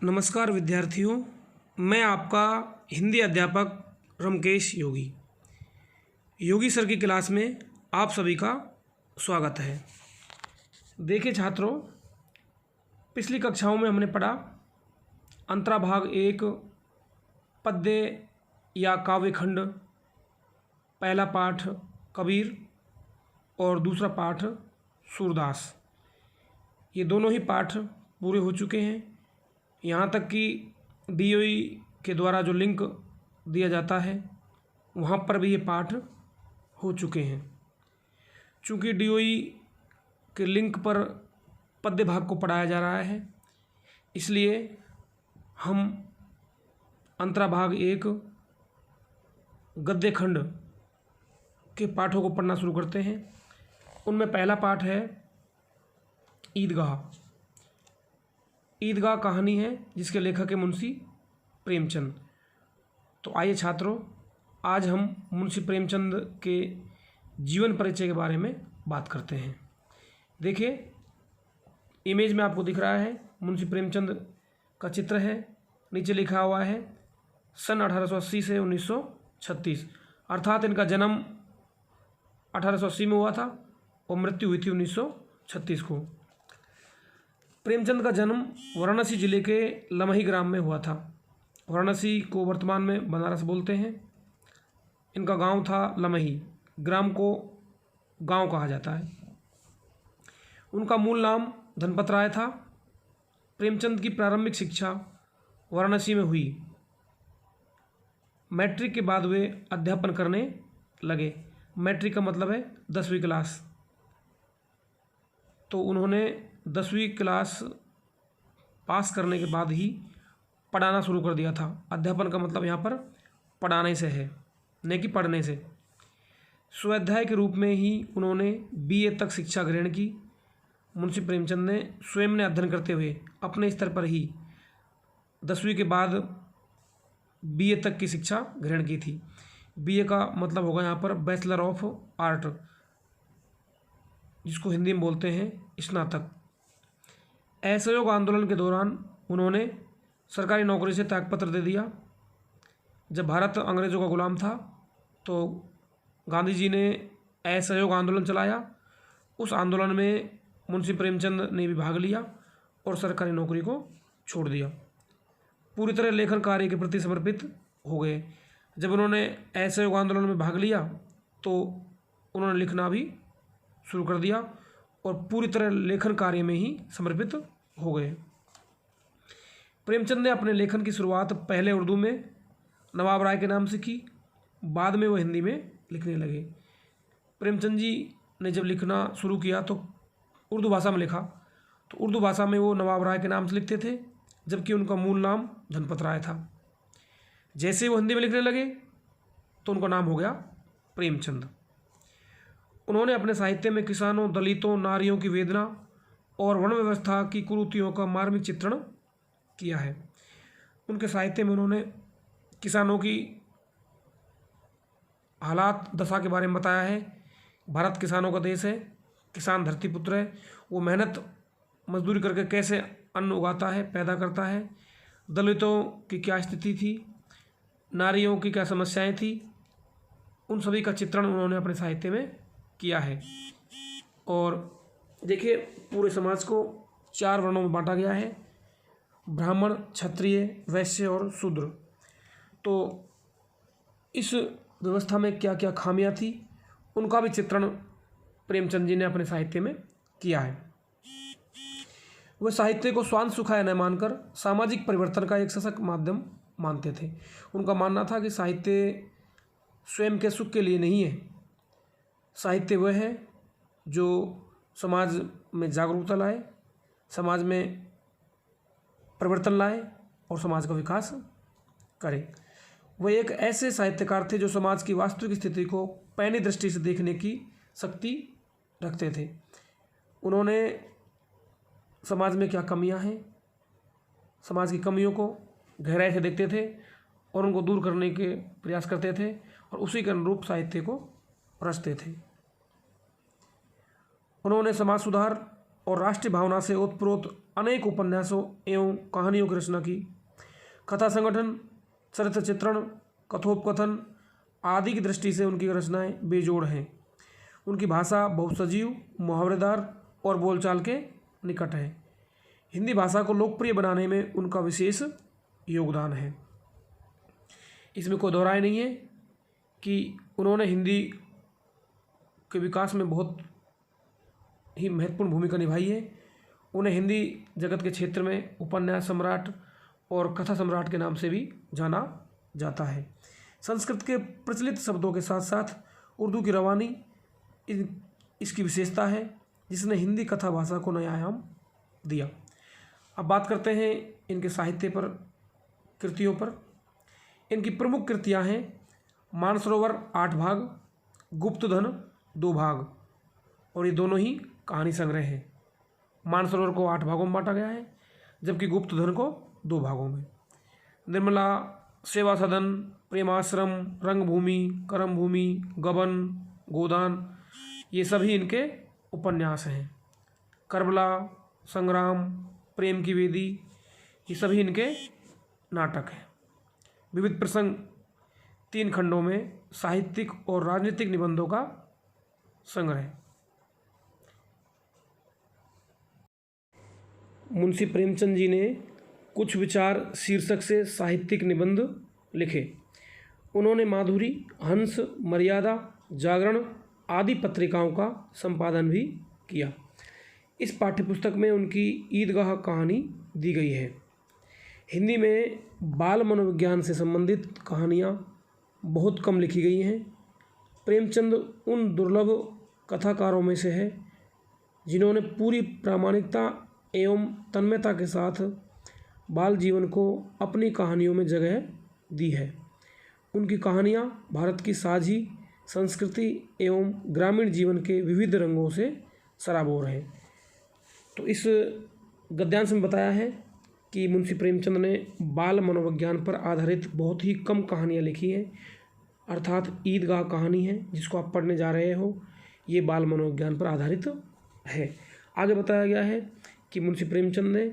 नमस्कार विद्यार्थियों, मैं आपका हिंदी अध्यापक रमकेश योगी सर की क्लास में आप सभी का स्वागत है। देखिए छात्रों, पिछली कक्षाओं में हमने पढ़ा अंतराभाग 1 पद्य या काव्यखंड, पहला पाठ कबीर और दूसरा पाठ सूरदास। ये दोनों ही पाठ पूरे हो चुके हैं। यहाँ तक कि DOE के द्वारा जो लिंक दिया जाता है वहाँ पर भी ये पाठ हो चुके हैं। चूँकि DOE के लिंक पर पद्य भाग को पढ़ाया जा रहा है, इसलिए हम अंतराभाग 1 गद्य खंड के पाठों को पढ़ना शुरू करते हैं। उनमें पहला पाठ है ईदगाह। ईदगाह कहानी है जिसके लेखक है मुंशी प्रेमचंद। तो आइए छात्रों, आज हम मुंशी प्रेमचंद के जीवन परिचय के बारे में बात करते हैं। देखिए, इमेज में आपको दिख रहा है मुंशी प्रेमचंद का चित्र है। नीचे लिखा हुआ है सन 1880 से 1936, अर्थात इनका जन्म 1880 में हुआ था और मृत्यु हुई थी 1936 को। प्रेमचंद का जन्म वाराणसी जिले के लमही ग्राम में हुआ था। वाराणसी को वर्तमान में बनारस बोलते हैं। इनका गांव था लमही, ग्राम को गांव कहा जाता है। उनका मूल नाम धनपत राय था। प्रेमचंद की प्रारंभिक शिक्षा वाराणसी में हुई। मैट्रिक के बाद वे अध्यापन करने लगे। मैट्रिक का मतलब है 10वीं क्लास। तो उन्होंने 10वीं क्लास पास करने के बाद ही पढ़ाना शुरू कर दिया था। अध्यापन का मतलब यहाँ पर पढ़ाने से है, न कि पढ़ने से। स्वाध्याय के रूप में ही उन्होंने BA तक शिक्षा ग्रहण की। मुंशी प्रेमचंद ने स्वयं ने अध्ययन करते हुए अपने स्तर पर ही 10वीं के बाद BA तक की शिक्षा ग्रहण की थी। BA का मतलब होगा यहाँ पर बैचलर ऑफ आर्ट, जिसको हिंदी में बोलते हैं स्नातक। असहयोग आंदोलन के दौरान उन्होंने सरकारी नौकरी से त्यागपत्र दे दिया। जब भारत अंग्रेज़ों का गुलाम था तो गांधी जी ने असहयोग आंदोलन चलाया। उस आंदोलन में मुंशी प्रेमचंद ने भी भाग लिया और सरकारी नौकरी को छोड़ दिया। पूरी तरह लेखन कार्य के प्रति समर्पित हो गए। जब उन्होंने असहयोग आंदोलन में भाग लिया तो उन्होंने लिखना भी शुरू कर दिया और पूरी तरह लेखन कार्य में ही समर्पित हो गए। प्रेमचंद ने अपने लेखन की शुरुआत पहले उर्दू में नवाब राय के नाम से की, बाद में वो हिंदी में लिखने लगे। प्रेमचंद जी ने जब लिखना शुरू किया तो उर्दू भाषा में लिखा, तो उर्दू भाषा में वो नवाब राय के नाम से लिखते थे, जबकि उनका मूल नाम धनपत राय था। जैसे वो हिंदी में लिखने लगे तो उनका नाम हो गया प्रेमचंद। उन्होंने अपने साहित्य में किसानों, दलितों, नारियों की वेदना और वन व्यवस्था की कुरीतियों का मार्मिक चित्रण किया है। उनके साहित्य में उन्होंने किसानों की हालात, दशा के बारे में बताया है। भारत किसानों का देश है, किसान धरती पुत्र है। वो मेहनत मजदूरी करके कैसे अन्न उगाता है, पैदा करता है। दलितों की क्या स्थिति थी, नारियों की क्या समस्याएं थी, उन सभी का चित्रण उन्होंने अपने साहित्य में किया है। और देखिए, पूरे समाज को 4 वर्णों में बांटा गया है: ब्राह्मण, क्षत्रिय, वैश्य और शूद्र। तो इस व्यवस्था में क्या क्या खामियां थी, उनका भी चित्रण प्रेमचंद जी ने अपने साहित्य में किया है। वह साहित्य को स्वांत सुखाय न मानकर सामाजिक परिवर्तन का एक सशक्त माध्यम मानते थे। उनका मानना था कि साहित्य स्वयं के सुख के लिए नहीं है। साहित्य वह है जो समाज में जागरूकता लाए, समाज में परिवर्तन लाए और समाज का विकास करे। वह एक ऐसे साहित्यकार थे जो समाज की वास्तविक स्थिति को पैनी दृष्टि से देखने की शक्ति रखते थे। उन्होंने समाज में क्या कमियां हैं, समाज की कमियों को गहराई से देखते थे और उनको दूर करने के प्रयास करते थे और उसी के अनुरूप साहित्य को रचते थे। उन्होंने समाज सुधार और राष्ट्रीय भावना से ओतप्रोत अनेक उपन्यासों एवं कहानियों की रचना की। कथा संगठन, चरित्र चित्रण, कथोपकथन आदि की दृष्टि से उनकी रचनाएं बेजोड़ हैं। उनकी भाषा बहुत सजीव, मुहावरेदार और बोलचाल के निकट है। हिंदी भाषा को लोकप्रिय बनाने में उनका विशेष योगदान है। इसमें कोई दोहराय नहीं है कि उन्होंने हिंदी के विकास में बहुत ही महत्वपूर्ण भूमिका निभाई है। उन्हें हिंदी जगत के क्षेत्र में उपन्यास सम्राट और कथा सम्राट के नाम से भी जाना जाता है। संस्कृत के प्रचलित शब्दों के साथ साथ उर्दू की रवानी इसकी विशेषता है, जिसने हिंदी कथा भाषा को नया आयाम दिया। अब बात करते हैं इनके साहित्य पर, कृतियों पर। इनकी प्रमुख कृतियां हैं मानसरोवर 8 भाग, गुप्तधन 2 भाग, और ये दोनों ही कहानी संग्रह हैं। मानसरोवर को 8 भागों में बांटा गया है, जबकि गुप्तधन को 2 भागों में। निर्मला, सेवा सदन, प्रेमाश्रम, रंगभूमि, कर्मभूमि, गबन, गोदान, ये सभी इनके उपन्यास हैं। करबला, संग्राम, प्रेम की वेदी, ये सभी इनके नाटक हैं। विविध प्रसंग 3 खंडों में साहित्यिक और राजनीतिक निबंधों का संग्रह। मुंशी प्रेमचंद जी ने कुछ विचार शीर्षक से साहित्यिक निबंध लिखे। उन्होंने माधुरी, हंस, मर्यादा, जागरण आदि पत्रिकाओं का संपादन भी किया। इस पाठ्यपुस्तक में उनकी ईदगाह कहानी दी गई है। हिंदी में बाल मनोविज्ञान से संबंधित कहानियाँ बहुत कम लिखी गई हैं। प्रेमचंद उन दुर्लभ कथाकारों में से है जिन्होंने पूरी प्रामाणिकता एवं तन्मयता के साथ बाल जीवन को अपनी कहानियों में जगह दी है। उनकी कहानियाँ भारत की साझी संस्कृति एवं ग्रामीण जीवन के विविध रंगों से सराबोर हैं। तो इस गद्यांश में बताया है कि मुंशी प्रेमचंद ने बाल मनोविज्ञान पर आधारित बहुत ही कम कहानियाँ लिखी हैं, अर्थात ईदगाह कहानी है जिसको आप पढ़ने जा रहे हो, ये बाल मनोविज्ञान पर आधारित है। आगे बताया गया है कि मुंशी प्रेमचंद ने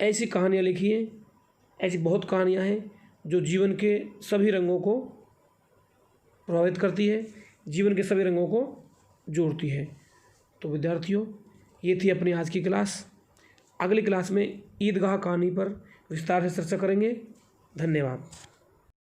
ऐसी कहानियाँ लिखी हैं, ऐसी बहुत कहानियाँ हैं जो जीवन के सभी रंगों को प्रभावित करती है, जीवन के सभी रंगों को जोड़ती है। तो विद्यार्थियों, ये थी अपनी आज की क्लास। अगली क्लास में ईदगाह कहानी पर विस्तार से चर्चा करेंगे। धन्यवाद।